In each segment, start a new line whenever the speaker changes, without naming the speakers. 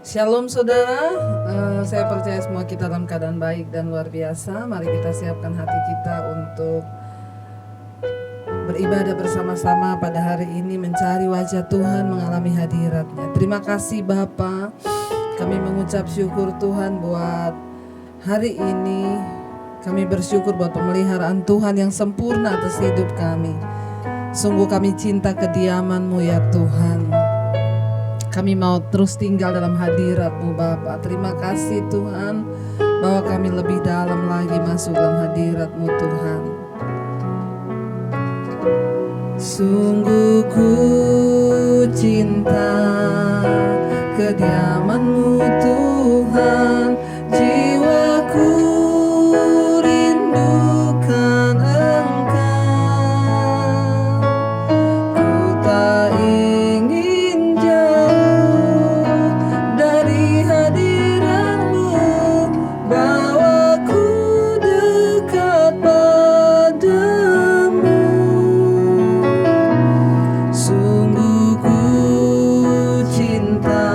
Shalom saudara, saya percaya semua kita dalam keadaan baik dan luar biasa. Mari kita siapkan hati kita untuk beribadah bersama-sama pada hari ini, mencari wajah Tuhan, mengalami hadirat-Nya. Terima kasih Bapa, kami mengucap syukur Tuhan buat hari ini. Kami bersyukur buat pemeliharaan Tuhan yang sempurna atas hidup kami. Sungguh kami cinta kediaman-Mu ya Tuhan. Kami mau terus tinggal dalam hadirat-Mu Bapa. Terima kasih Tuhan bahwa kami lebih dalam lagi masuk dalam hadirat-Mu Tuhan. Sungguh ku cinta kediaman-Mu Tuhan, jiwaku rindukan Engkau. Ku tak ingin jauh dari hadirat-Mu, bawaku dekat padamu. Sungguh ku cinta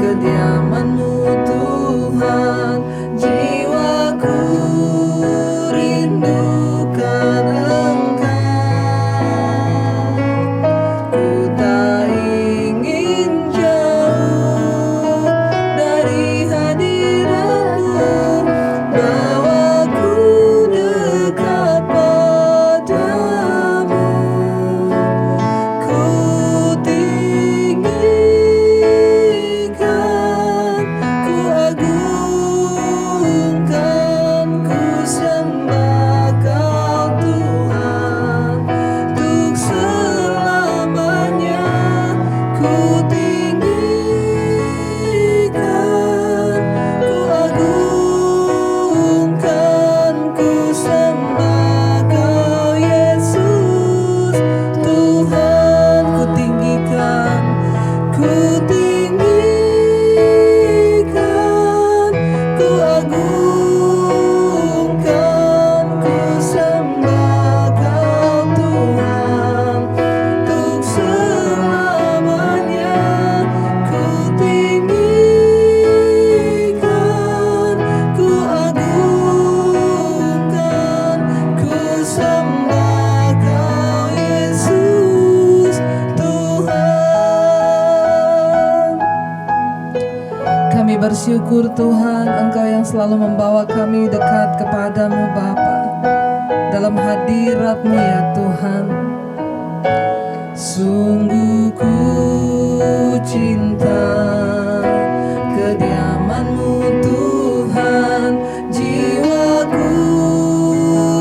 kediaman-Mu Tuhan, jiwaku rindukan Engkau. Ku tak ingin jauh dari hadirat-Mu, bawaku dekat padamu. Ku tinggikan, ku agungkan, ku sembah Kau Tuhan untuk selamanya. Ku tinggikan, ku agungkan, ku sembah Kau Yesus Tuhan. Ku tinggikan, ku tinggikan, ku agungkan, ku sembah Kau Tuhan untuk selamanya. Ku tinggikan, ku agungkan, ku sembah Kau Yesus Tuhan. Kami bersyukur Tuhan, Engkau yang selalu membawa kami dekat kepadamu Bapa, dalam hadirat-Mu ya Tuhan. Sungguh ku cinta kediaman-Mu Tuhan, jiwaku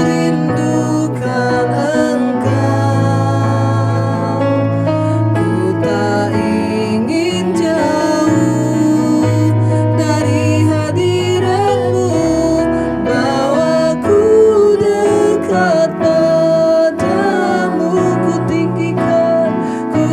rindukan Engkau. Ku tak ingin jauh dari hadirat-Mu, bawaku dekat padamu. Ku tinggikan, ku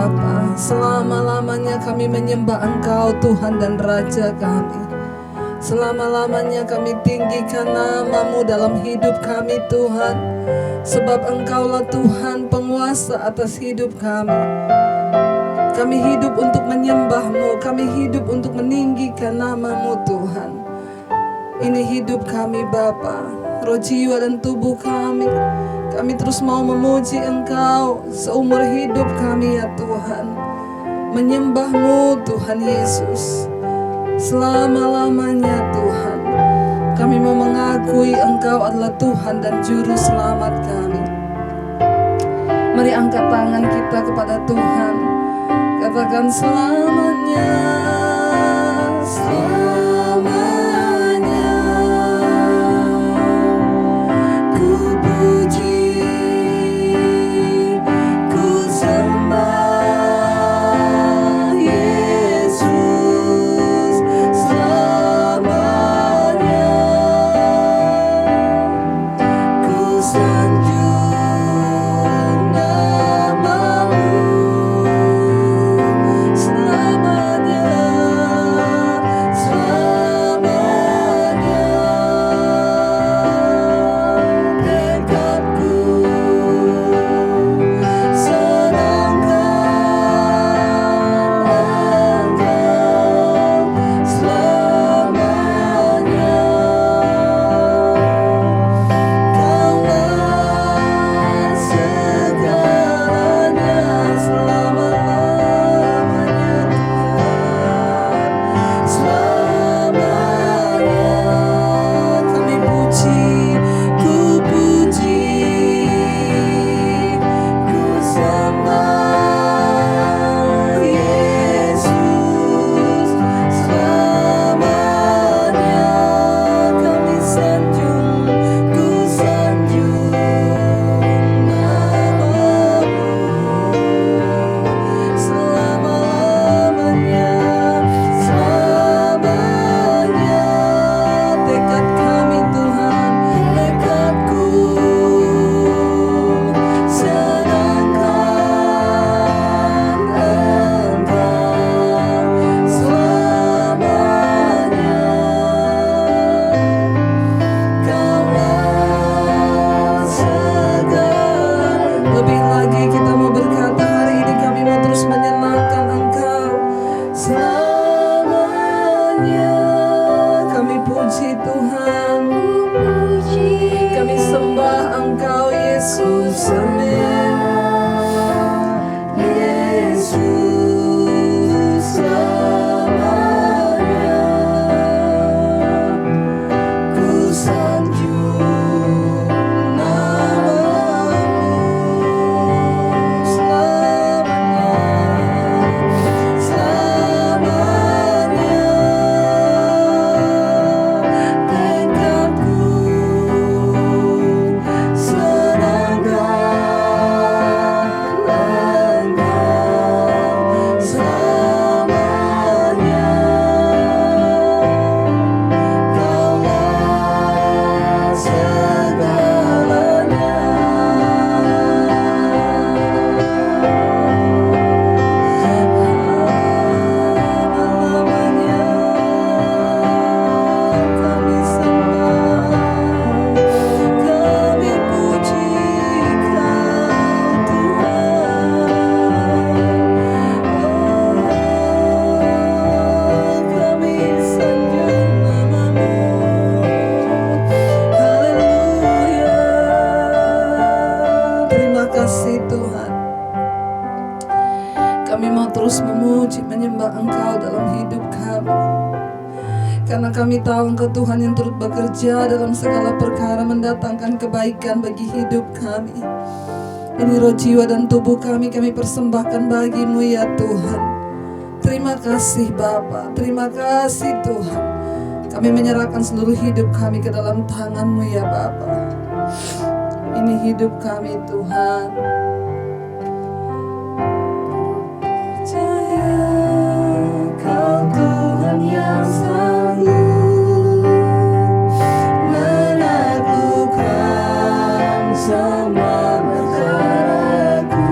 Bapa. Selama-lamanya kami menyembah Engkau Tuhan dan Raja kami. Selama-lamanya kami tinggikan nama-Mu dalam hidup kami Tuhan. Sebab Engkaulah Tuhan penguasa atas hidup kami. Kami hidup untuk menyembah-Mu, kami hidup untuk meninggikan nama-Mu Tuhan. Ini hidup kami Bapa, roh jiwa dan tubuh kami. Kami terus mau memuji Engkau seumur hidup kami ya Tuhan. Menyembah-Mu Tuhan Yesus selama-lamanya Tuhan. Kami mau mengakui Engkau adalah Tuhan dan Juru Selamat kami. Mari angkat tangan kita kepada Tuhan. Katakan selamanya, selamanya ku puji, ku sembah Yesus selamanya, ku sanjung nama-Mu selamanya, selamanya. Tekadku senangkan Engkau selamanya. Kaulah segalanya selama-lamanya Tuhan, selamanya. Kami puji, ku puji, ku sembah Yesus selamanya. Kami sanjung, ku sanjung nama-Mu selama-lamanya, selamanya. Tekad kami Tuhan, tekadku senangkan Engkau selamanya. Kaulah segala. Lebih lagi kita mau berkata, hari ini kami mau terus menyenangkan Engkau selamanya. Kami puji Tuhan, kami sembah Engkau Yesus, amin. Yesus selamanya, ku sanjung nama-Mu selamanya, selamanya. Tekadku senangkan Engkau selamanya. Kaulah segalanya. Selama-lamanya kami sembah, kami puji Kau Tuhan. Kami sanjung nama-Mu. Haleluya. Terima kasih Tuhan. Kami mau terus memuji, menyembah Engkau dalam hidup kami. Karena kami tahu Engkau Tuhan yang turut bekerja dalam segala perkara mendatangkan kebaikan bagi hidup kami. Ini roh jiwa dan tubuh kami persembahkan bagi-Mu ya Tuhan. Terima kasih Bapa, terima kasih Tuhan. Kami menyerahkan seluruh hidup kami ke dalam tangan-Mu ya Bapa. Ini hidup kami Tuhan. Percaya Kau Tuhan yang sanggup menaklukkan semua perkaraku.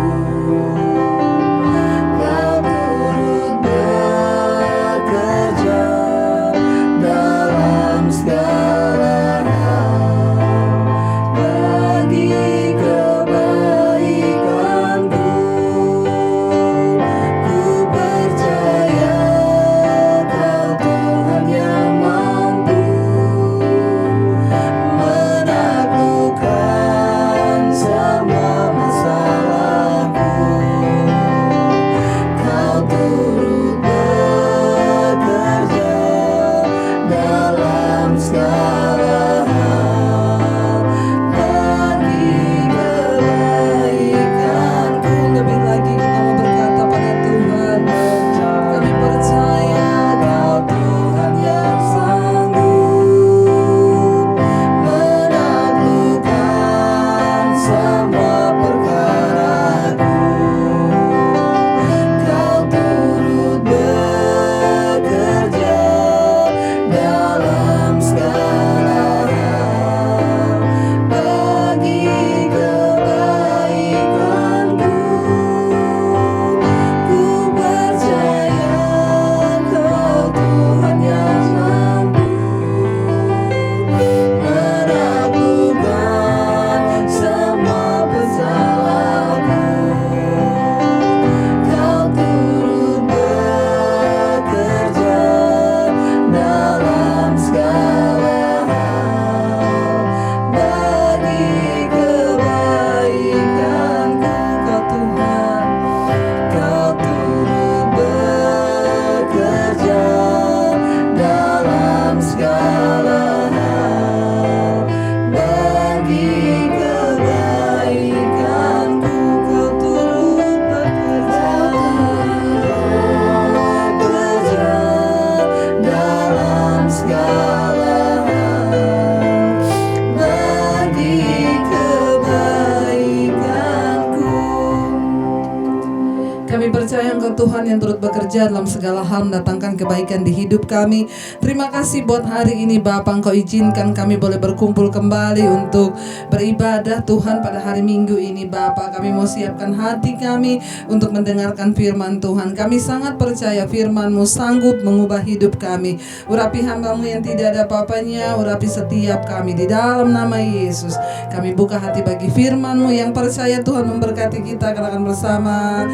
percaya Engkau Tuhan yang turut bekerja dalam segala hal mendatangkan kebaikan di hidup kami. Terima kasih buat hari ini Bapa, Engkau izinkan kami boleh berkumpul kembali untuk beribadah Tuhan pada hari Minggu ini Bapa. Kami mau siapkan hati kami untuk mendengarkan firman Tuhan. Kami sangat percaya firman-Mu sanggup mengubah hidup kami. Urapi hamba-Mu yang tidak ada apa-apanya, urapi setiap kami di dalam nama Yesus. Kami buka hati bagi firman-Mu yang percaya Tuhan memberkati kita akan bersama.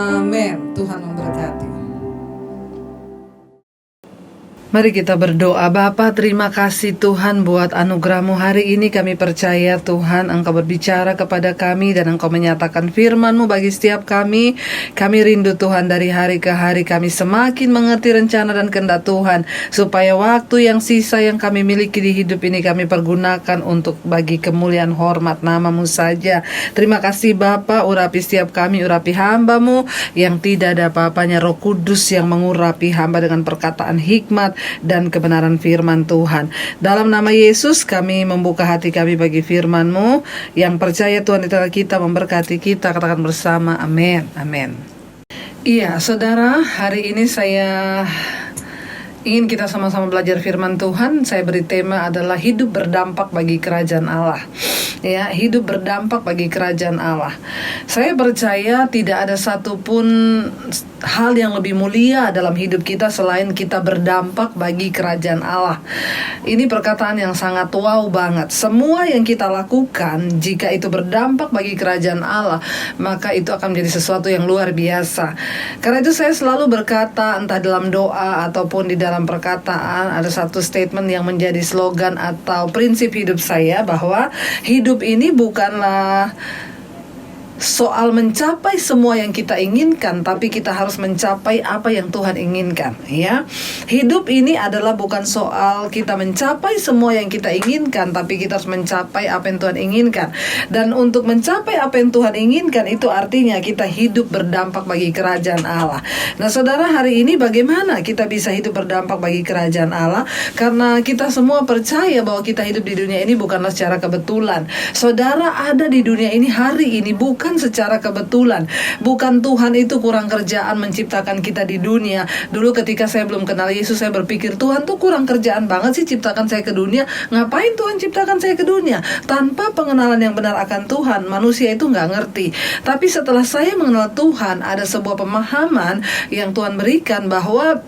Amin. Tuhan memberkati. Mari kita berdoa. Bapa, terima kasih Tuhan buat anugerah-Mu hari ini. Kami percaya Tuhan Engkau berbicara kepada kami dan Engkau menyatakan firman-Mu bagi setiap kami. Kami rindu Tuhan dari hari ke hari kami semakin mengerti rencana dan kehendak Tuhan, supaya waktu yang sisa yang kami miliki di hidup ini kami pergunakan untuk bagi kemuliaan hormat nama-Mu saja. Terima kasih Bapa, urapi setiap kami, urapi hamba-Mu yang tidak ada apa-apanya. Roh Kudus yang mengurapi hamba dengan perkataan hikmat dan kebenaran firman Tuhan. Dalam nama Yesus kami membuka hati kami bagi firman-Mu. Yang percaya Tuhan di tengah kita memberkati kita, katakan bersama amin. Amin. Iya saudara, hari ini saya ingin kita sama-sama belajar firman Tuhan. Saya beri tema adalah hidup berdampak bagi kerajaan Allah. Ya, hidup berdampak bagi kerajaan Allah. Saya percaya tidak ada satupun hal yang lebih mulia dalam hidup kita selain kita berdampak bagi kerajaan Allah. Ini perkataan yang sangat wow banget. Semua yang kita lakukan, jika itu berdampak bagi kerajaan Allah, maka itu akan menjadi sesuatu yang luar biasa. Karena itu saya selalu berkata, entah dalam doa ataupun di dalam perkataan, ada satu statement yang menjadi slogan atau prinsip hidup saya, bahwa hidup ini bukanlah soal mencapai semua yang kita inginkan, tapi kita harus mencapai apa yang Tuhan inginkan. Ya, hidup ini adalah bukan soal kita mencapai semua yang kita inginkan, tapi kita harus mencapai apa yang Tuhan inginkan. Dan untuk mencapai apa yang Tuhan inginkan, itu artinya kita hidup berdampak bagi kerajaan Allah. Nah saudara, hari ini bagaimana kita bisa hidup berdampak bagi kerajaan Allah? Karena kita semua percaya bahwa kita hidup di dunia ini bukanlah secara kebetulan. Saudara ada di dunia ini hari ini bukan secara kebetulan. Bukan Tuhan itu kurang kerjaan menciptakan kita di dunia. Dulu ketika saya belum kenal Yesus, saya berpikir Tuhan tuh kurang kerjaan banget sih ciptakan saya ke dunia. Ngapain Tuhan ciptakan saya ke dunia? Tanpa pengenalan yang benar akan Tuhan, manusia itu nggak ngerti. Tapi setelah saya mengenal Tuhan, ada sebuah pemahaman yang Tuhan berikan bahwa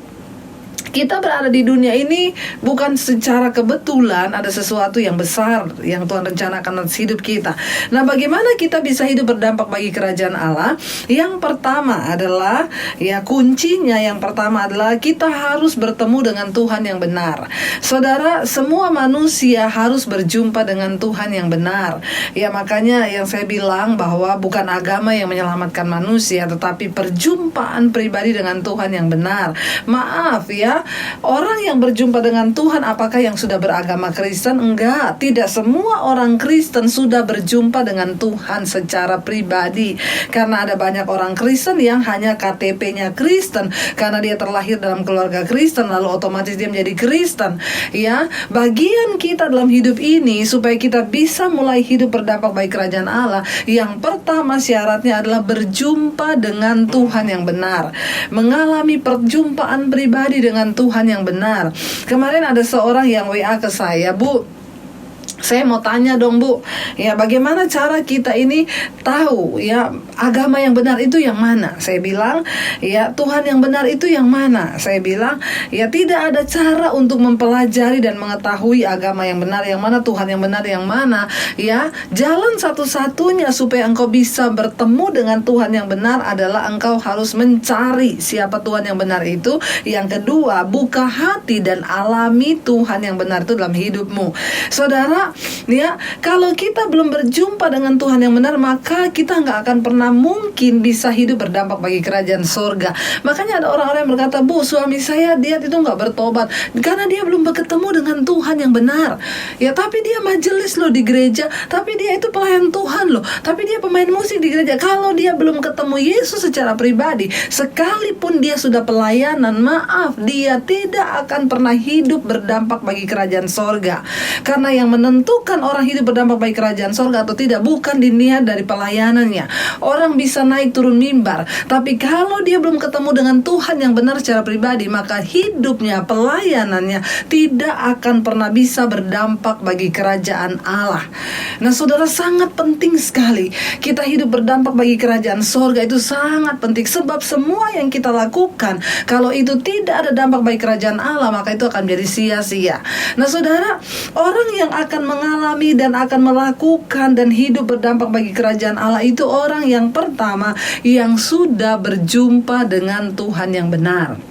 kita berada di dunia ini bukan secara kebetulan, ada sesuatu yang besar yang Tuhan rencanakan atas hidup kita. Nah, bagaimana kita bisa hidup berdampak bagi kerajaan Allah? Yang pertama adalah, ya kuncinya yang pertama adalah kita harus bertemu dengan Tuhan yang benar. Saudara, semua manusia harus berjumpa dengan Tuhan yang benar. Ya makanya yang saya bilang bahwa bukan agama yang menyelamatkan manusia, tetapi perjumpaan pribadi dengan Tuhan yang benar. Maaf ya, orang yang berjumpa dengan Tuhan, apakah yang sudah beragama Kristen? Enggak, tidak semua orang Kristen sudah berjumpa dengan Tuhan secara pribadi. Karena ada banyak orang Kristen yang hanya KTP-nya Kristen, karena dia terlahir dalam keluarga Kristen, lalu otomatis dia menjadi Kristen. Ya, bagian kita dalam hidup ini supaya kita bisa mulai hidup berdampak bagi kerajaan Allah, yang pertama syaratnya adalah berjumpa dengan Tuhan yang benar, mengalami perjumpaan pribadi dengan Tuhan yang benar. Kemarin ada seorang yang WA ke saya, Bu, saya mau tanya dong Bu, ya bagaimana cara kita ini tahu ya agama yang benar itu yang mana? Saya bilang, ya Tuhan yang benar itu yang mana? Saya bilang, ya tidak ada cara untuk mempelajari dan mengetahui agama yang benar yang mana, Tuhan yang benar yang mana. Ya, jalan satu-satunya supaya engkau bisa bertemu dengan Tuhan yang benar adalah engkau harus mencari siapa Tuhan yang benar itu. Yang kedua, buka hati dan alami Tuhan yang benar itu dalam hidupmu. Saudara, ya, kalau kita belum berjumpa dengan Tuhan yang benar, maka kita nggak akan pernah mungkin bisa hidup berdampak bagi kerajaan surga. Makanya ada orang-orang yang berkata, Bu, suami saya dia itu nggak bertobat karena dia belum bertemu dengan Tuhan yang benar. Ya, tapi dia majelis loh di gereja, tapi dia itu pelayan Tuhan loh, tapi dia pemain musik di gereja. Kalau dia belum ketemu Yesus secara pribadi, sekalipun dia sudah pelayanan, maaf, dia tidak akan pernah hidup berdampak bagi kerajaan surga. Karena yang menentukan menentukan orang hidup berdampak bagi kerajaan sorga atau tidak bukan dilihat dari pelayanannya. Orang bisa naik turun mimbar, tapi kalau dia belum ketemu dengan Tuhan yang benar secara pribadi, maka hidupnya, pelayanannya tidak akan pernah bisa berdampak bagi kerajaan Allah. Nah saudara, sangat penting sekali kita hidup berdampak bagi kerajaan sorga. Itu sangat penting, sebab semua yang kita lakukan, kalau itu tidak ada dampak bagi kerajaan Allah, maka itu akan menjadi sia-sia. Nah saudara, orang yang akan mengalami dan akan melakukan dan hidup berdampak bagi kerajaan Allah itu orang yang pertama yang sudah berjumpa dengan Tuhan yang benar.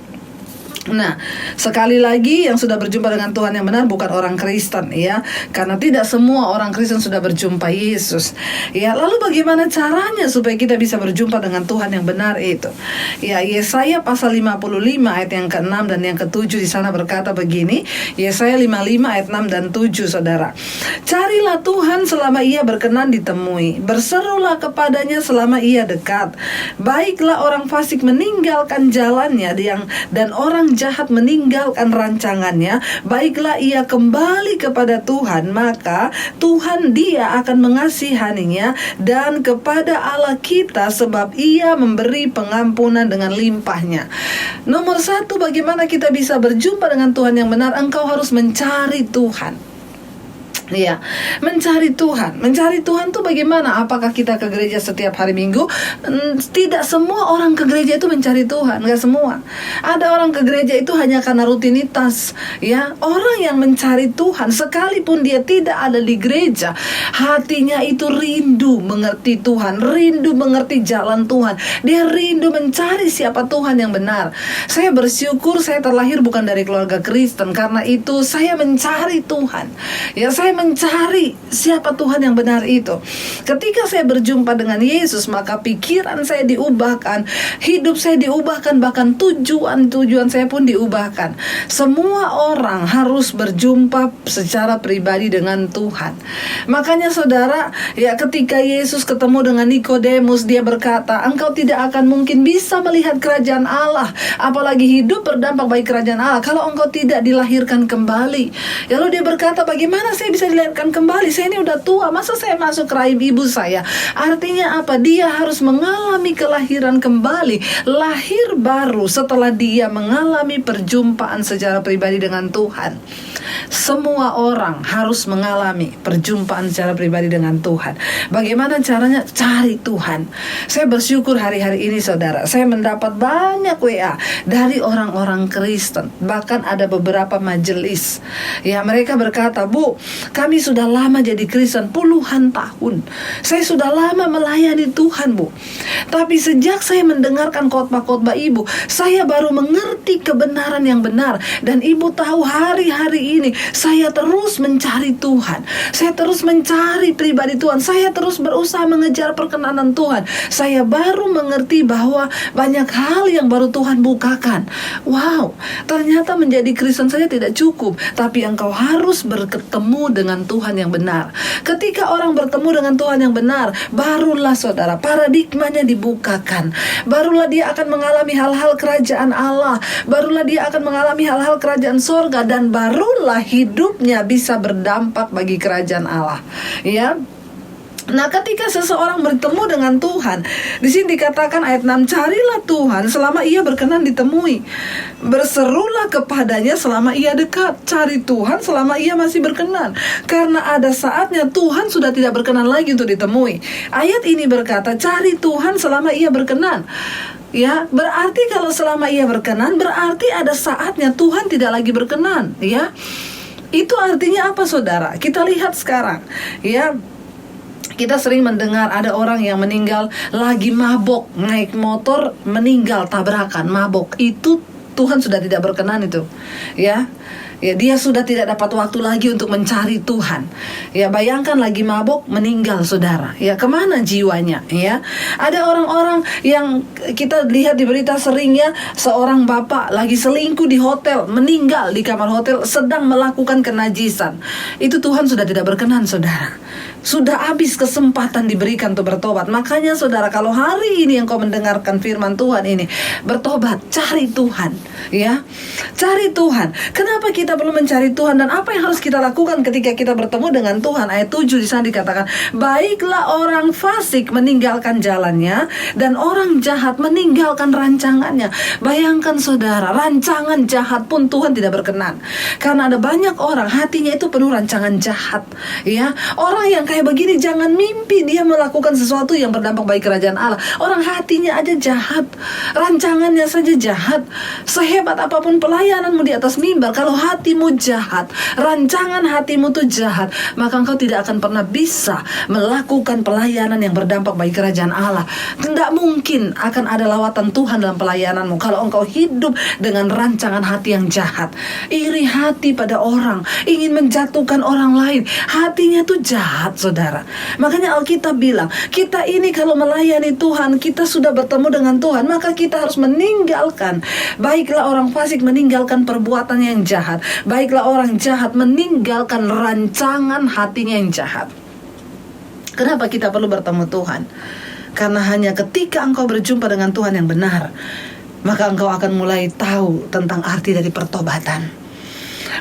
Nah, sekali lagi, yang sudah berjumpa dengan Tuhan yang benar bukan orang Kristen, ya, karena tidak semua orang Kristen sudah berjumpa Yesus. Ya, lalu bagaimana caranya supaya kita bisa berjumpa dengan Tuhan yang benar itu? Ya, Yesaya pasal 55 ayat yang ke-6 dan yang ke-7 di sana berkata begini. Yesaya 55 ayat 6 dan 7, saudara. Carilah Tuhan selama ia berkenan ditemui, berserulah kepadanya selama ia dekat. Baiklah orang fasik meninggalkan jalannya dan orang jahat meninggalkan rancangannya. Baiklah ia kembali kepada Tuhan, maka Tuhan dia akan mengasihaninya, dan kepada Allah kita, sebab ia memberi pengampunan dengan limpahnya. Nomor satu, bagaimana kita bisa berjumpa dengan Tuhan yang benar? Engkau harus mencari Tuhan. Ya, mencari Tuhan. Mencari Tuhan tuh bagaimana? Apakah kita ke gereja setiap hari Minggu? Tidak semua orang ke gereja itu mencari Tuhan, nggak semua. Ada orang ke gereja itu hanya karena rutinitas. Ya, orang yang mencari Tuhan, sekalipun dia tidak ada di gereja, hatinya itu rindu mengerti Tuhan, rindu mengerti jalan Tuhan. Dia rindu mencari siapa Tuhan yang benar. Saya bersyukur saya terlahir bukan dari keluarga Kristen. Karena itu saya mencari Tuhan. Ya, saya mencari siapa Tuhan yang benar itu. Ketika saya berjumpa dengan Yesus, maka pikiran saya diubahkan, hidup saya diubahkan, bahkan tujuan saya pun diubahkan. Semua orang harus berjumpa secara pribadi dengan Tuhan. Makanya saudara, ya, ketika Yesus ketemu dengan Nikodemus, dia berkata, engkau tidak akan mungkin bisa melihat kerajaan Allah, apalagi hidup berdampak bagi kerajaan Allah, kalau engkau tidak dilahirkan kembali. Lalu dia berkata, bagaimana saya bisa dilahirkan kembali? Saya ini udah tua, masa saya masuk ke rahim ibu saya? Artinya apa? Dia harus mengalami kelahiran kembali, lahir baru setelah dia mengalami perjumpaan secara pribadi dengan Tuhan. Semua orang harus mengalami perjumpaan secara pribadi dengan Tuhan. Bagaimana caranya? Cari Tuhan. Saya bersyukur hari-hari ini saudara, saya mendapat banyak WA dari orang-orang Kristen. Bahkan ada beberapa majelis, ya, mereka berkata, Bu, kami sudah lama jadi Kristen, puluhan tahun. Saya sudah lama melayani Tuhan, Bu. Tapi sejak saya mendengarkan khotbah-khotbah Ibu, saya baru mengerti kebenaran yang benar. Dan Ibu tahu, hari-hari ini saya terus mencari Tuhan. Saya terus mencari pribadi Tuhan. Saya terus berusaha mengejar perkenanan Tuhan. Saya baru mengerti bahwa banyak hal yang baru Tuhan bukakan. Wow, ternyata menjadi Kristen saja tidak cukup, tapi engkau harus bertemu dengan Tuhan yang benar. Ketika orang bertemu dengan Tuhan yang benar, barulah saudara paradigmanya dibukakan. Barulah dia akan mengalami hal-hal kerajaan Allah. Barulah dia akan mengalami hal-hal kerajaan sorga. Dan barulah hidupnya bisa berdampak bagi kerajaan Allah. Ya. Nah, ketika seseorang bertemu dengan Tuhan, di sini dikatakan ayat 6, carilah Tuhan selama ia berkenan ditemui, berserulah kepadanya selama ia dekat. Cari Tuhan selama ia masih berkenan, karena ada saatnya Tuhan sudah tidak berkenan lagi untuk ditemui. Ayat ini berkata, cari Tuhan selama ia berkenan. Ya, berarti kalau selama ia berkenan, berarti ada saatnya Tuhan tidak lagi berkenan. Ya, itu artinya apa saudara? Kita lihat sekarang, ya. Kita sering mendengar ada orang yang meninggal lagi mabok, naik motor meninggal tabrakan, mabok. Itu Tuhan sudah tidak berkenan itu. Ya, dia sudah tidak dapat waktu lagi untuk mencari Tuhan. Ya, bayangkan lagi mabok meninggal saudara. Ya, kemana jiwanya? Ya, ada orang-orang yang kita lihat di berita seringnya, seorang bapak lagi selingkuh di hotel, meninggal di kamar hotel sedang melakukan kenajisan. Itu Tuhan sudah tidak berkenan saudara. Sudah habis kesempatan diberikan untuk bertobat. Makanya saudara, kalau hari ini engkau mendengarkan firman Tuhan ini, bertobat, cari Tuhan. Ya, cari Tuhan. Kenapa kita
kita perlu mencari Tuhan. Dan apa yang harus kita lakukan ketika kita bertemu dengan Tuhan? Ayat 7 di sana dikatakan, baiklah orang fasik meninggalkan jalannya, dan orang jahat meninggalkan rancangannya. Bayangkan saudara, rancangan jahat pun Tuhan tidak berkenan. Karena ada banyak orang hatinya itu penuh rancangan jahat, ya. Orang yang kayak begini jangan mimpi dia melakukan sesuatu yang berdampak bagi kerajaan Allah. Orang hatinya aja jahat, rancangannya saja jahat. Sehebat apapun pelayananmu di atas mimbar, kalau hatimu jahat, rancangan hatimu tuh jahat, maka engkau tidak akan pernah bisa melakukan pelayanan yang berdampak bagi kerajaan Allah. Tidak mungkin akan ada lawatan Tuhan dalam pelayananmu kalau engkau hidup dengan rancangan hati yang jahat. Iri hati pada orang, ingin menjatuhkan orang lain, hatinya tuh jahat, saudara. Makanya Alkitab bilang, kita ini kalau melayani Tuhan, kita sudah bertemu dengan Tuhan, maka kita harus meninggalkan. Baiklah orang fasik meninggalkan perbuatan yang jahat, baiklah orang jahat meninggalkan rancangan hatinya yang jahat. Kenapa kita perlu bertemu Tuhan? Karena hanya ketika engkau berjumpa dengan Tuhan yang benar, maka engkau akan mulai tahu tentang arti dari pertobatan.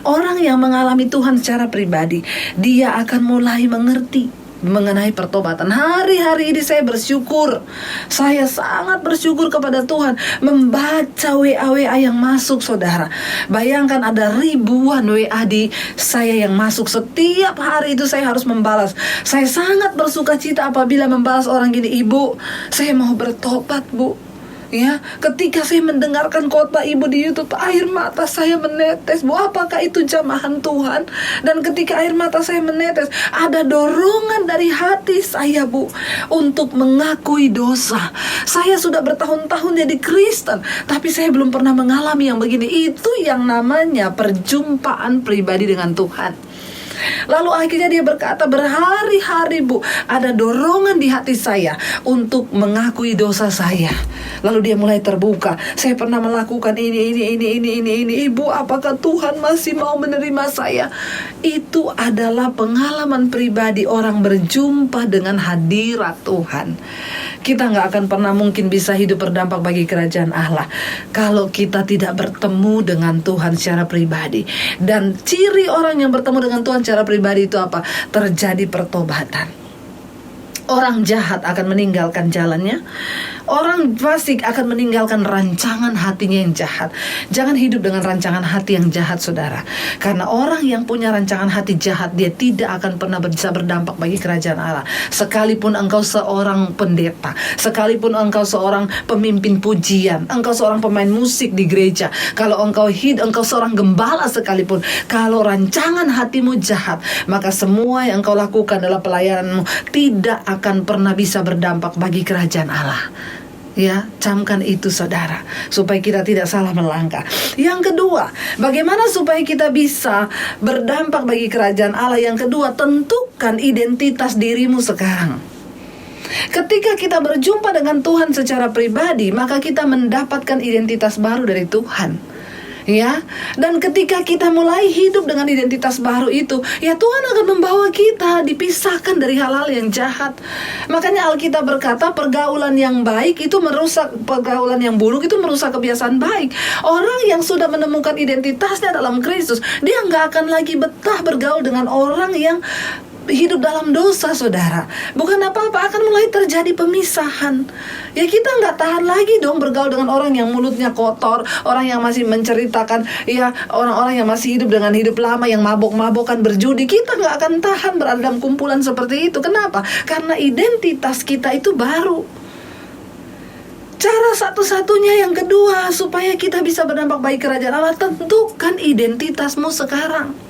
Orang yang mengalami Tuhan secara pribadi, dia akan mulai mengerti mengenai pertobatan. Hari-hari ini saya bersyukur, saya sangat bersyukur kepada Tuhan membaca WA yang masuk, saudara. Bayangkan ada ribuan WA di saya yang masuk. Setiap hari itu saya harus membalas. Saya sangat bersuka cita apabila membalas orang gini, ibu, saya mau bertobat, bu. Ya, ketika saya mendengarkan khotbah ibu di YouTube, air mata saya menetes. Bu, apakah itu jamahan Tuhan? Dan ketika air mata saya menetes, ada dorongan dari hati saya, bu, untuk mengakui dosa. Saya sudah bertahun-tahun jadi Kristen, tapi saya belum pernah mengalami yang begini. Itu yang namanya perjumpaan pribadi dengan Tuhan. Lalu akhirnya dia berkata, berhari-hari, bu, ada dorongan di hati saya untuk mengakui dosa saya. Lalu dia mulai terbuka, saya pernah melakukan ini. Ibu, apakah Tuhan masih mau menerima saya? Itu adalah pengalaman pribadi orang berjumpa dengan hadirat Tuhan. Kita gak akan pernah mungkin bisa hidup berdampak bagi kerajaan Allah kalau kita tidak bertemu dengan Tuhan secara pribadi. Dan ciri orang yang bertemu dengan Tuhan secara pribadi itu apa? Terjadi pertobatan. Orang jahat akan meninggalkan jalannya, orang fasik akan meninggalkan rancangan hatinya yang jahat. Jangan hidup dengan rancangan hati yang jahat, saudara. Karena orang yang punya rancangan hati jahat, dia tidak akan pernah bisa berdampak bagi kerajaan Allah. Sekalipun engkau seorang pendeta, sekalipun engkau seorang pemimpin pujian, engkau seorang pemain musik di gereja, kalau engkau seorang gembala sekalipun, kalau rancangan hatimu jahat, maka semua yang engkau lakukan dalam pelayananmu tidak akan pernah bisa berdampak bagi kerajaan Allah. Ya, camkan itu, saudara, supaya kita tidak salah melangkah. Yang kedua, bagaimana supaya kita bisa berdampak bagi kerajaan Allah? Yang kedua, tentukan identitas dirimu sekarang. Ketika kita berjumpa dengan Tuhan secara pribadi, maka kita mendapatkan identitas baru dari Tuhan. Ya, dan ketika kita mulai hidup dengan identitas baru itu, ya Tuhan akan membawa kita dipisahkan dari hal-hal yang jahat. Makanya Alkitab berkata, pergaulan yang baik itu merusak, pergaulan yang buruk itu merusak kebiasaan baik. Orang yang sudah menemukan identitasnya dalam Kristus, dia nggak akan lagi betah bergaul dengan orang yang hidup dalam dosa, saudara. Bukan apa-apa, akan mulai terjadi pemisahan. Ya, kita nggak tahan lagi dong bergaul dengan orang yang mulutnya kotor, orang yang masih menceritakan, ya, orang-orang yang masih hidup dengan hidup lama, yang mabok-mabokan, berjudi. Kita nggak akan tahan berada dalam kumpulan seperti itu. Kenapa? Karena identitas kita itu baru. Cara satu-satunya yang kedua supaya kita bisa berdampak baik kerajaan Allah, tentukan identitasmu sekarang.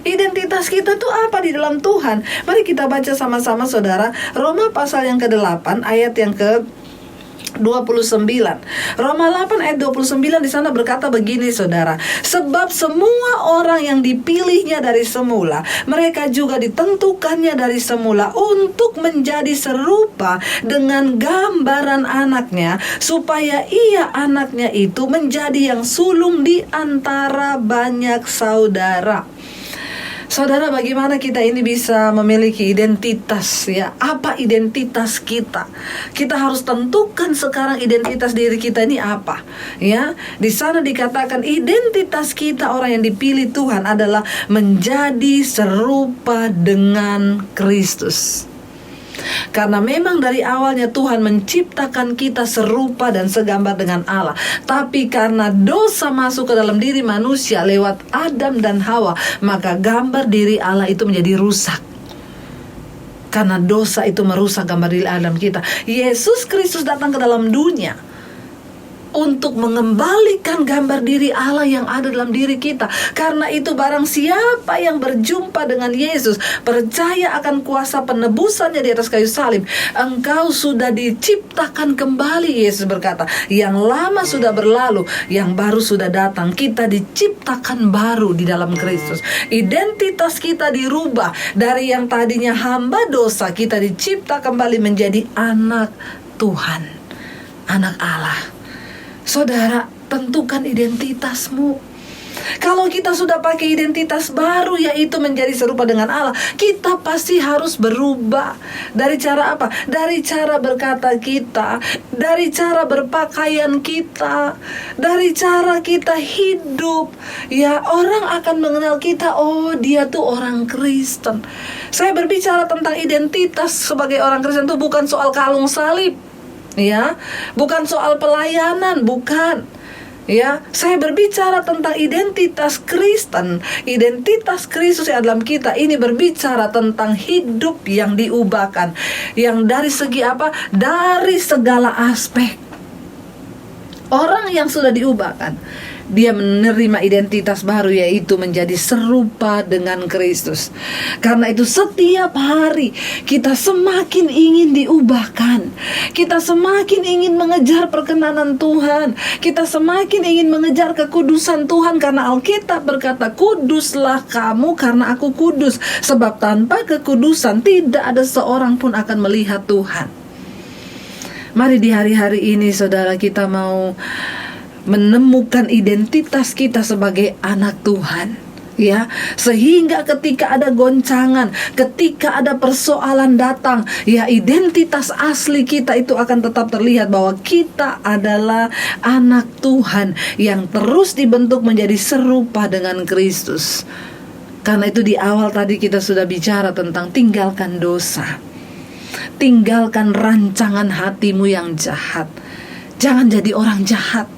Identitas kita tuh apa di dalam Tuhan? Mari kita baca sama-sama, saudara. Roma pasal yang ke-8 ayat yang ke-29. Roma 8 ayat 29 di sana berkata begini, saudara. Sebab semua orang yang dipilihnya dari semula, mereka juga ditentukannya dari semula untuk menjadi serupa dengan gambaran anaknya, supaya ia, anaknya itu, menjadi yang sulung di antara banyak saudara. Saudara, bagaimana kita ini bisa memiliki identitas ya? Apa identitas kita? Kita harus tentukan sekarang identitas diri kita ini apa, ya? Di sana dikatakan identitas kita orang yang dipilih Tuhan adalah menjadi serupa dengan Kristus. Karena memang dari awalnya Tuhan menciptakan kita serupa dan segambar dengan Allah. Tapi karena dosa masuk ke dalam diri manusia lewat Adam dan Hawa, maka gambar diri Allah itu menjadi rusak. Karena dosa itu merusak gambar diri Adam kita. Yesus Kristus datang ke dalam dunia untuk mengembalikan gambar diri Allah yang ada dalam diri kita. Karena itu barang siapa yang berjumpa dengan Yesus, percaya akan kuasa penebusannya di atas kayu salib, engkau sudah diciptakan kembali. Yesus berkata, yang lama sudah berlalu, yang baru sudah datang. Kita diciptakan baru di dalam Kristus. Identitas kita dirubah. Dari yang tadinya hamba dosa, kita dicipta kembali menjadi anak Tuhan, anak Allah. Saudara, tentukan identitasmu. Kalau kita sudah pakai identitas baru, yaitu menjadi serupa dengan Allah, kita pasti harus berubah. Dari cara apa? Dari cara berkata kita, dari cara berpakaian kita, dari cara kita hidup. Ya, orang akan mengenal kita, oh dia tuh orang Kristen. Saya berbicara tentang identitas sebagai orang Kristen itu bukan soal kalung salib, ya, bukan soal pelayanan, bukan. Ya, saya berbicara tentang identitas Kristen, identitas Kristus yang dalam kita. Ini berbicara tentang hidup yang diubahkan, yang dari segi apa? Dari segala aspek. Orang yang sudah diubahkan, dia menerima identitas baru, yaitu menjadi serupa dengan Kristus. Karena itu setiap hari kita semakin ingin diubahkan. Kita semakin ingin mengejar perkenanan Tuhan. Kita semakin ingin mengejar kekudusan Tuhan. Karena Alkitab berkata, kuduslah kamu karena aku kudus. Sebab tanpa kekudusan tidak ada seorang pun akan melihat Tuhan. Mari di hari-hari ini saudara, kita mau menemukan identitas kita sebagai anak Tuhan, ya, sehingga ketika ada goncangan, ketika ada persoalan datang, ya, identitas asli kita itu akan tetap terlihat bahwa kita adalah anak Tuhan yang terus dibentuk menjadi serupa dengan Kristus. Karena itu di awal tadi kita sudah bicara tentang tinggalkan dosa, tinggalkan rancangan hatimu yang jahat. Jangan jadi orang jahat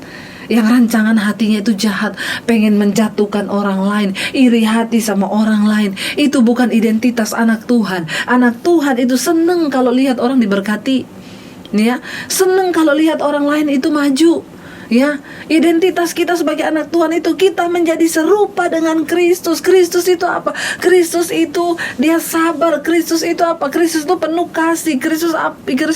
yang rancangan hatinya itu jahat, pengen menjatuhkan orang lain, iri hati sama orang lain. Itu bukan identitas anak Tuhan. Anak Tuhan itu seneng kalau lihat orang diberkati, ya, seneng kalau lihat orang lain itu maju, ya. Identitas kita sebagai anak Tuhan itu kita menjadi serupa dengan Kristus. Kristus itu apa? Kristus itu dia sabar. Kristus itu apa? Kristus itu penuh kasih. Kristus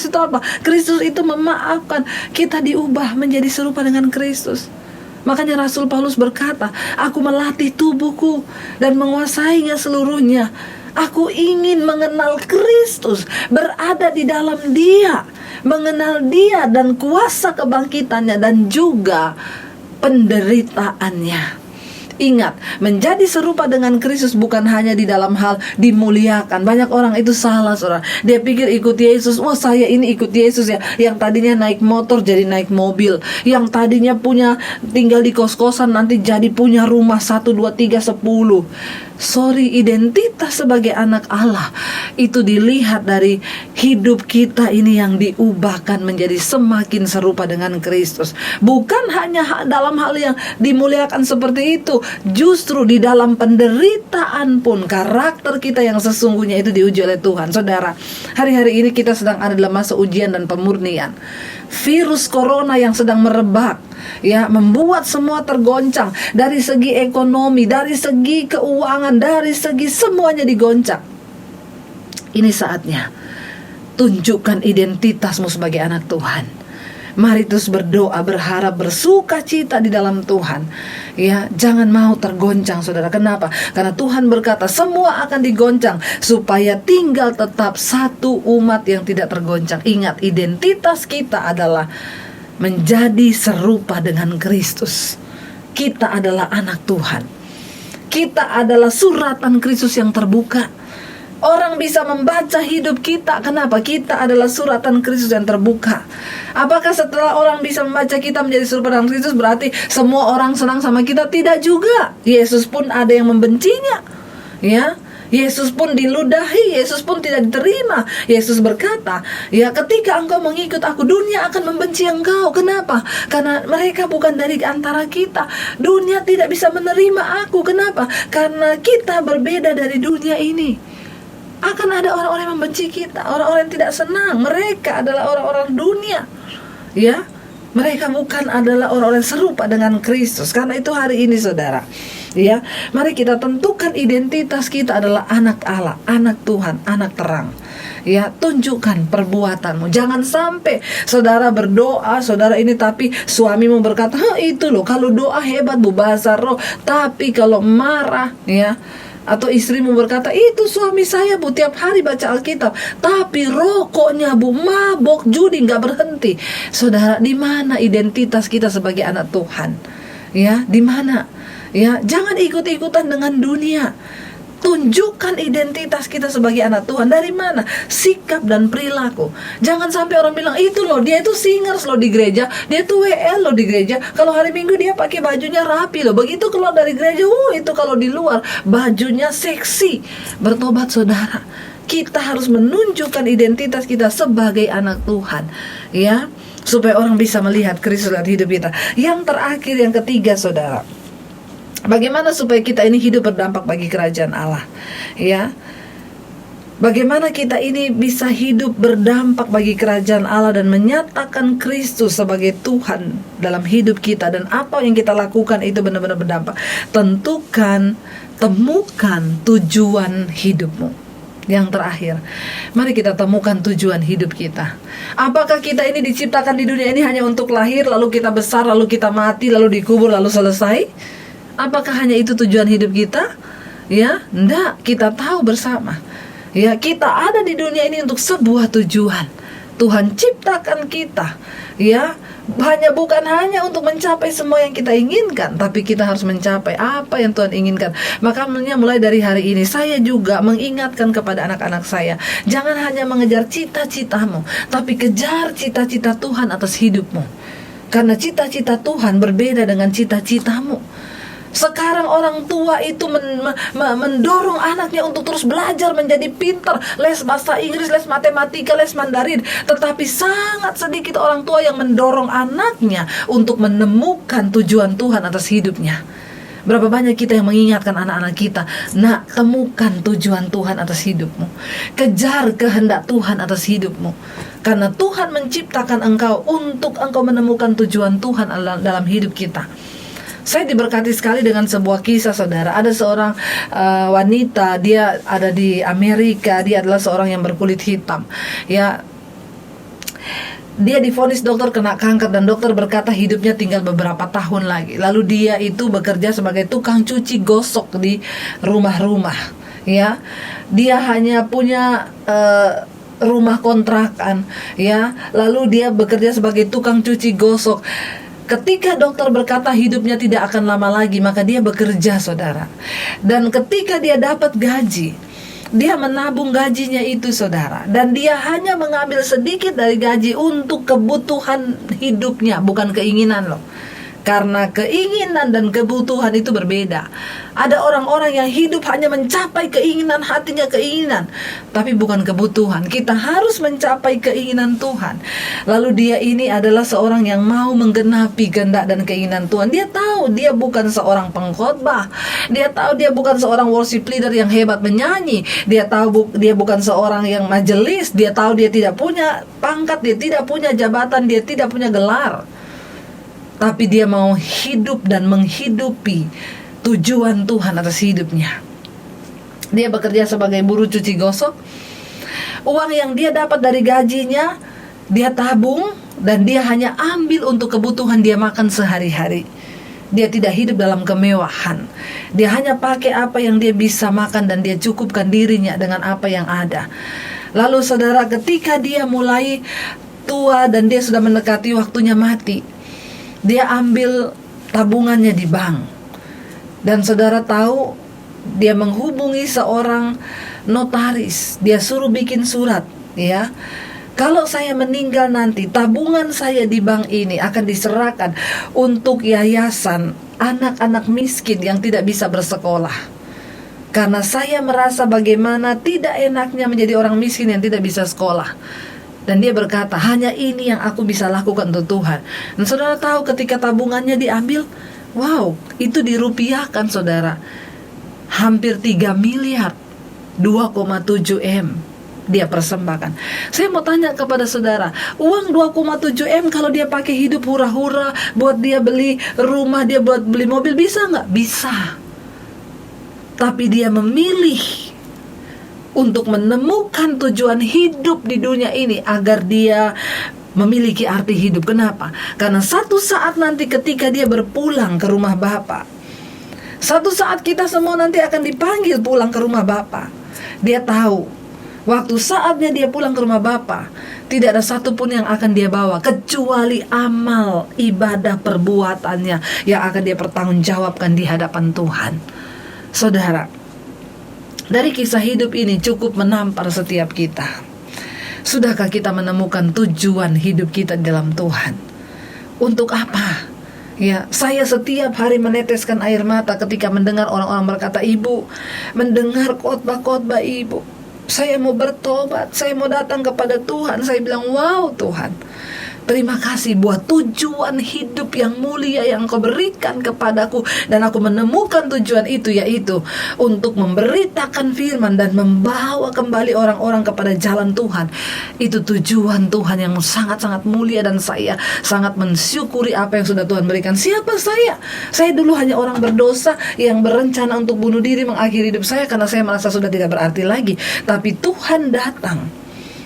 itu apa? Kristus itu memaafkan. Kita diubah menjadi serupa dengan Kristus. Makanya Rasul Paulus berkata, aku melatih tubuhku dan menguasainya seluruhnya. Aku ingin mengenal Kristus, berada di dalam Dia, mengenal Dia dan kuasa kebangkitannya dan juga penderitaannya. Ingat, menjadi serupa dengan Kristus bukan hanya di dalam hal dimuliakan. Banyak orang itu salah, saudara. Dia pikir ikut Yesus, wah saya ini ikut Yesus ya. Yang tadinya naik motor jadi naik mobil. Yang tadinya tinggal di kos-kosan nanti jadi punya rumah 1, 2, 3, 10. Sorry, identitas sebagai anak Allah itu dilihat dari hidup kita ini yang diubahkan menjadi semakin serupa dengan Kristus. Bukan hanya dalam hal yang dimuliakan seperti itu, justru di dalam penderitaan pun karakter kita yang sesungguhnya itu diuji oleh Tuhan. Saudara, hari-hari ini kita sedang ada dalam masa ujian dan pemurnian. Virus corona yang sedang merebak, ya, membuat semua tergoncang dari segi ekonomi, dari segi keuangan, dari segi semuanya digoncang. Ini saatnya tunjukkan identitasmu sebagai anak Tuhan. Mari terus berdoa, berharap, bersuka cita di dalam Tuhan. Ya, jangan mau tergoncang, saudara. Kenapa? Karena Tuhan berkata semua akan digoncang supaya tinggal tetap satu umat yang tidak tergoncang. Ingat, identitas kita adalah menjadi serupa dengan Kristus. Kita adalah anak Tuhan. Kita adalah suratan Kristus yang terbuka. Orang bisa membaca hidup kita. Kenapa? Kita adalah suratan Kristus yang terbuka. Apakah setelah orang bisa membaca kita menjadi suratan Kristus berarti semua orang senang sama kita? Tidak juga. Yesus pun ada yang membencinya. Ya, Yesus pun diludahi, Yesus pun tidak diterima. Yesus berkata, ya, ketika engkau mengikut aku, dunia akan membenci engkau. Kenapa? Karena mereka bukan dari antara kita. Dunia tidak bisa menerima aku. Kenapa? Karena kita berbeda dari dunia ini. Akan ada orang-orang yang membenci kita, orang-orang yang tidak senang. Mereka adalah orang-orang dunia. Ya, mereka bukan adalah orang-orang serupa dengan Kristus. Karena itu hari ini saudara, ya, mari kita tentukan identitas kita adalah anak Allah, anak Tuhan, anak terang. Ya, tunjukkan perbuatanmu. Jangan sampai saudara berdoa, saudara ini, tapi suamimu berkata, itu loh, kalau doa hebat bu, bahasa roh. Tapi kalau marah, ya, atau istrimu berkata, itu suami saya bu, tiap hari baca Alkitab, tapi rokoknya bu, mabok, judi, nggak berhenti. Saudara, di mana identitas kita sebagai anak Tuhan? Ya, di mana? Ya, jangan ikut-ikutan dengan dunia. Tunjukkan identitas kita sebagai anak Tuhan. Dari mana? Sikap dan perilaku. Jangan sampai orang bilang, itu loh, dia itu singers loh di gereja, dia itu WL loh di gereja, kalau hari Minggu dia pakai bajunya rapi loh, begitu keluar dari gereja, itu kalau di luar bajunya seksi. Bertobat saudara, kita harus menunjukkan identitas kita sebagai anak Tuhan, ya, supaya orang bisa melihat Kristus dalam hidup kita. Yang terakhir, yang ketiga saudara, bagaimana supaya kita ini hidup berdampak bagi kerajaan Allah, ya? Bagaimana kita ini bisa hidup berdampak bagi kerajaan Allah dan menyatakan Kristus sebagai Tuhan dalam hidup kita, dan apa yang kita lakukan itu benar-benar berdampak. Tentukan, temukan tujuan hidupmu. Yang terakhir, mari kita temukan tujuan hidup kita. Apakah kita ini diciptakan di dunia ini hanya untuk lahir, lalu kita besar, lalu kita mati, lalu dikubur, lalu selesai? Apakah hanya itu tujuan hidup kita? Ya, enggak, kita tahu bersama. Ya, kita ada di dunia ini untuk sebuah tujuan. Tuhan ciptakan kita, ya, bukan hanya untuk mencapai semua yang kita inginkan, tapi kita harus mencapai apa yang Tuhan inginkan. Makanya mulai dari hari ini saya juga mengingatkan kepada anak-anak saya, jangan hanya mengejar cita-citamu, tapi kejar cita-cita Tuhan atas hidupmu. Karena cita-cita Tuhan berbeda dengan cita-citamu. Sekarang orang tua itu mendorong anaknya untuk terus belajar menjadi pintar, les bahasa Inggris, les matematika, les Mandarin. Tetapi sangat sedikit orang tua yang mendorong anaknya untuk menemukan tujuan Tuhan atas hidupnya. Berapa banyak kita yang mengingatkan anak-anak kita, nak, temukan tujuan Tuhan atas hidupmu, kejar kehendak Tuhan atas hidupmu. Karena Tuhan menciptakan engkau untuk engkau menemukan tujuan Tuhan dalam hidup kita. Saya diberkati sekali dengan sebuah kisah saudara. Ada seorang wanita, dia ada di Amerika, dia adalah seorang yang berkulit hitam. Ya, dia divonis dokter kena kanker, dan dokter berkata hidupnya tinggal beberapa tahun lagi. Lalu dia itu bekerja sebagai tukang cuci gosok di rumah-rumah. Ya, dia hanya punya rumah kontrakan. Ya, lalu dia bekerja sebagai tukang cuci gosok. Ketika dokter berkata hidupnya tidak akan lama lagi, maka dia bekerja saudara. Dan ketika dia dapat gaji, dia menabung gajinya itu saudara. Dan dia hanya mengambil sedikit dari gaji untuk kebutuhan hidupnya, bukan keinginan loh. Karena keinginan dan kebutuhan itu berbeda. Ada orang-orang yang hidup hanya mencapai keinginan hatinya, keinginan, tapi bukan kebutuhan. Kita harus mencapai keinginan Tuhan. Lalu dia ini adalah seorang yang mau menggenapi kehendak dan keinginan Tuhan. Dia tahu dia bukan seorang pengkhotbah. Dia tahu dia bukan seorang worship leader yang hebat menyanyi. Dia tahu dia bukan seorang yang majelis. Dia tahu dia tidak punya pangkat, dia tidak punya jabatan, dia tidak punya gelar. Tapi dia mau hidup dan menghidupi tujuan Tuhan atas hidupnya. Dia bekerja sebagai buruh cuci gosok. Uang yang dia dapat dari gajinya, dia tabung, dan dia hanya ambil untuk kebutuhan dia makan sehari-hari. Dia tidak hidup dalam kemewahan. Dia hanya pakai apa yang dia bisa makan, dan dia cukupkan dirinya dengan apa yang ada. Lalu saudara, ketika dia mulai tua dan dia sudah mendekati waktunya mati, dia ambil tabungannya di bank. Dan saudara tahu, dia menghubungi seorang notaris, dia suruh bikin surat, ya. Kalau saya meninggal nanti, tabungan saya di bank ini akan diserahkan untuk yayasan anak-anak miskin yang tidak bisa bersekolah. Karena saya merasa bagaimana tidak enaknya menjadi orang miskin yang tidak bisa sekolah. Dan dia berkata, hanya ini yang aku bisa lakukan untuk Tuhan. Dan saudara tahu ketika tabungannya diambil, wow, itu dirupiahkan saudara. Hampir 3 miliar, 2,7 M dia persembahkan. Saya mau tanya kepada saudara, uang 2,7 M kalau dia pakai hidup hura-hura, buat dia beli rumah, dia buat beli mobil, bisa nggak? Bisa. Tapi dia memilih untuk menemukan tujuan hidup di dunia ini agar dia memiliki arti hidup. Kenapa? Karena satu saat nanti ketika dia berpulang ke rumah Bapa, satu saat kita semua nanti akan dipanggil pulang ke rumah Bapa. Dia tahu waktu saatnya dia pulang ke rumah Bapa, tidak ada satupun yang akan dia bawa kecuali amal ibadah perbuatannya yang akan dia pertanggungjawabkan di hadapan Tuhan. Saudara, dari kisah hidup ini cukup menampar setiap kita. Sudahkah kita menemukan tujuan hidup kita dalam Tuhan? Untuk apa? Ya, saya setiap hari meneteskan air mata ketika mendengar orang-orang berkata, Ibu, mendengar khotbah-khotbah Ibu, saya mau bertobat, saya mau datang kepada Tuhan. Saya bilang, wow Tuhan, terima kasih buat tujuan hidup yang mulia yang Kau berikan kepadaku. Dan aku menemukan tujuan itu, yaitu untuk memberitakan firman dan membawa kembali orang-orang kepada jalan Tuhan. Itu tujuan Tuhan yang sangat-sangat mulia, dan saya sangat mensyukuri apa yang sudah Tuhan berikan. Siapa saya? Saya dulu hanya orang berdosa yang berencana untuk bunuh diri, mengakhiri hidup saya karena saya merasa sudah tidak berarti lagi. Tapi Tuhan datang,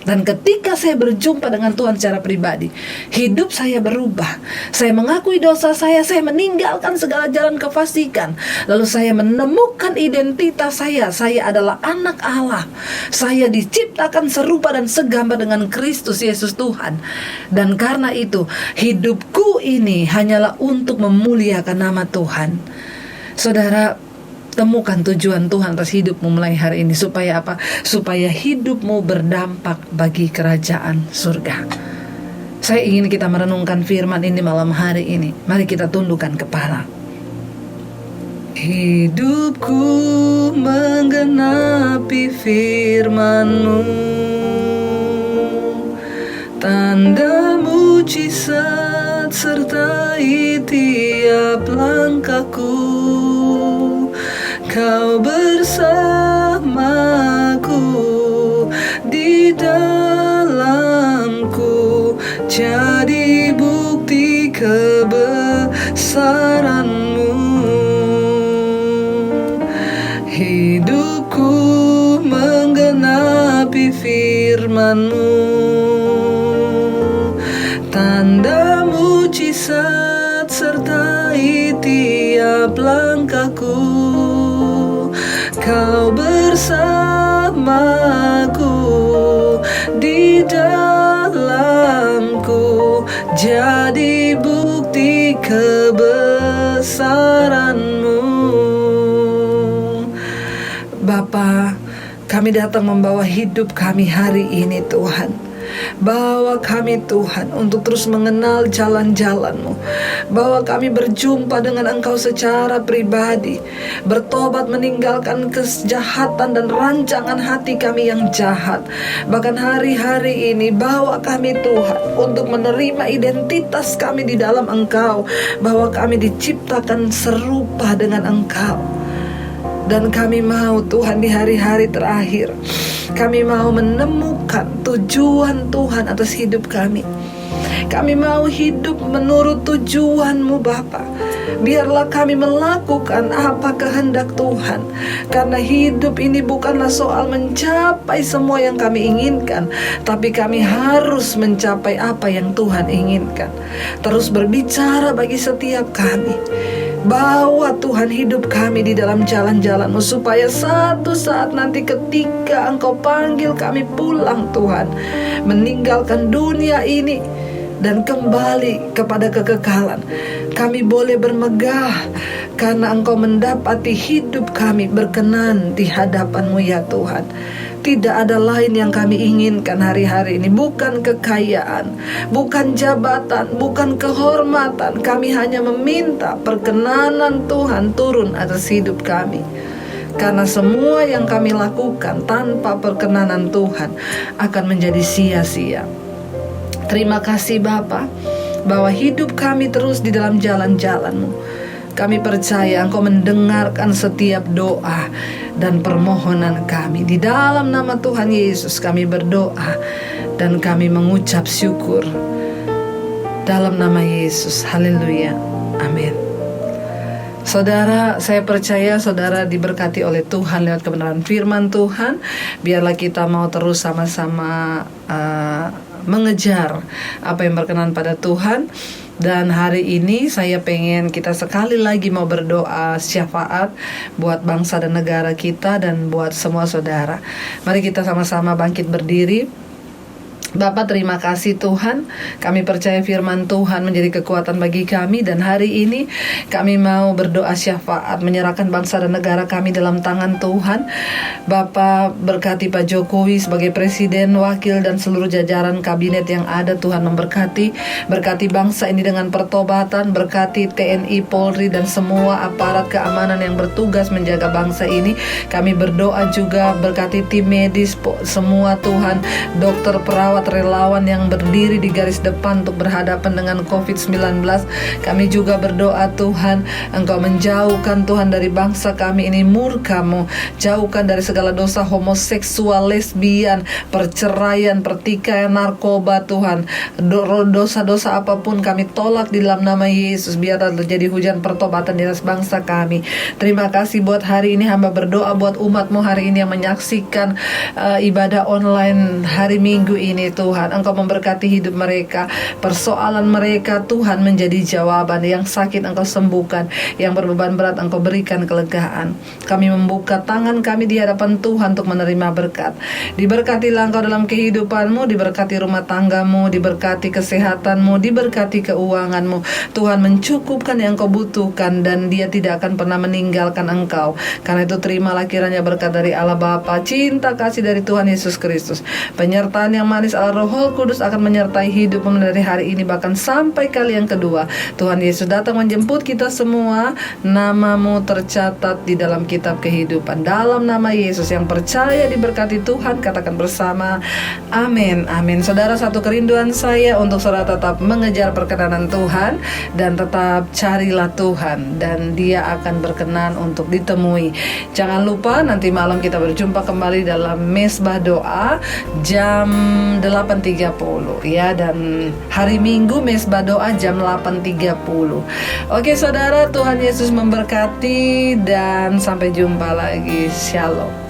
dan ketika saya berjumpa dengan Tuhan secara pribadi, hidup saya berubah. Saya mengakui dosa saya meninggalkan segala jalan kefasikan. Lalu saya menemukan identitas saya. Saya adalah anak Allah. Saya diciptakan serupa dan segambar dengan Kristus Yesus Tuhan. Dan karena itu, hidupku ini hanyalah untuk memuliakan nama Tuhan. Saudara, temukan tujuan Tuhan atas hidupmu mulai hari ini. Supaya apa? Supaya hidupmu berdampak bagi kerajaan surga. Saya ingin kita merenungkan firman ini malam hari ini. Mari kita tundukkan kepala. Hidupku menggenapi firman-Mu, tanda mujizat sertai tiap langkahku. Kau bersamaku, di dalamku, jadi bukti kebesaran-Mu. Hidupku menggenapi firman-Mu, tanda mujizat sertai tiap langkahku. Kau bersamaku, di dalamku, jadi bukti kebesaran-Mu. Bapa, kami datang membawa hidup kami hari ini Tuhan. Bawa kami Tuhan untuk terus mengenal jalan-jalan-Mu. Bawa kami berjumpa dengan Engkau secara pribadi, bertobat meninggalkan kejahatan dan rancangan hati kami yang jahat. Bahkan hari-hari ini bawa kami Tuhan untuk menerima identitas kami di dalam Engkau, bahwa kami diciptakan serupa dengan Engkau. Dan kami mau Tuhan di hari-hari terakhir, kami mau menemukan tujuan Tuhan atas hidup kami. Kami mau hidup menurut tujuan-Mu Bapa. Biarlah kami melakukan apa kehendak Tuhan. Karena hidup ini bukanlah soal mencapai semua yang kami inginkan, tapi kami harus mencapai apa yang Tuhan inginkan. Terus berbicara bagi setiap kami. Bawa Tuhan hidup kami di dalam jalan-jalan-Mu, supaya satu saat nanti ketika Engkau panggil kami pulang Tuhan, meninggalkan dunia ini dan kembali kepada kekekalan, Kami boleh bermegah karena Engkau mendapati hidup kami berkenan di hadapan-Mu ya Tuhan. Tidak ada lain yang kami inginkan hari-hari ini. Bukan kekayaan, bukan jabatan, bukan kehormatan. Kami hanya meminta perkenanan Tuhan turun atas hidup kami. Karena semua yang kami lakukan tanpa perkenanan Tuhan akan menjadi sia-sia. Terima kasih Bapa, bahwa hidup kami terus di dalam jalan-jalan-Mu. Kami percaya Engkau mendengarkan setiap doa dan permohonan kami. Di dalam nama Tuhan Yesus kami berdoa dan kami mengucap syukur. Dalam nama Yesus, haleluya, amin. Saudara, saya percaya saudara diberkati oleh Tuhan lewat kebenaran firman Tuhan. Biarlah kita mau terus sama-sama mengejar apa yang berkenan pada Tuhan. Dan hari ini saya pengen kita sekali lagi mau berdoa syafaat buat bangsa dan negara kita dan buat semua saudara. Mari kita sama-sama bangkit berdiri. Bapa, terima kasih Tuhan. Kami percaya firman Tuhan menjadi kekuatan bagi kami. Dan hari ini kami mau berdoa syafaat, menyerahkan bangsa dan negara kami dalam tangan Tuhan. Bapa, berkati Pak Jokowi sebagai presiden, wakil, dan seluruh jajaran kabinet yang ada. Tuhan memberkati. Berkati bangsa ini dengan pertobatan. Berkati TNI, Polri, dan semua aparat keamanan yang bertugas menjaga bangsa ini. Kami berdoa juga berkati tim medis, semua Tuhan, dokter, perawat, relawan yang berdiri di garis depan untuk berhadapan dengan COVID-19. Kami juga berdoa Tuhan, Engkau menjauhkan Tuhan dari bangsa kami ini murka-Mu. Jauhkan dari segala dosa homoseksual, lesbian, perceraian, pertikaian, narkoba Tuhan. Dosa-dosa apapun kami tolak di dalam nama Yesus. Biarlah terjadi hujan pertobatan di atas bangsa kami. Terima kasih buat hari ini. Hamba berdoa buat umat-Mu hari ini yang menyaksikan ibadah online hari Minggu ini Tuhan. Engkau memberkati hidup mereka, persoalan mereka Tuhan menjadi jawaban. Yang sakit Engkau sembuhkan, yang berbeban berat Engkau berikan kelegaan. Kami membuka tangan kami di hadapan Tuhan untuk menerima berkat. Diberkatilah Engkau dalam kehidupan-Mu, diberkati rumah tangga-Mu, diberkati kesehatan-Mu, diberkati keuangan-Mu. Tuhan mencukupkan yang Engkau butuhkan dan Dia tidak akan pernah meninggalkan Engkau. Karena itu terimalah kiranya berkat dari Allah Bapa, cinta kasih dari Tuhan Yesus Kristus, penyertaan yang manis Allah Roh Kudus akan menyertai hidupmu dari hari ini bahkan sampai kali yang kedua. Tuhan Yesus datang menjemput kita semua. Nama-Mu tercatat di dalam kitab kehidupan. Dalam nama Yesus yang percaya diberkati Tuhan, katakan bersama amin, amin. Saudara, satu kerinduan saya untuk saudara tetap mengejar perkenanan Tuhan dan tetap carilah Tuhan dan Dia akan berkenan untuk ditemui. Jangan lupa nanti malam kita berjumpa kembali dalam Mesbah Doa jam 8.30 ya, dan hari Minggu Mesbah Doa jam 8.30. Oke saudara, Tuhan Yesus memberkati dan sampai jumpa lagi. Shalom.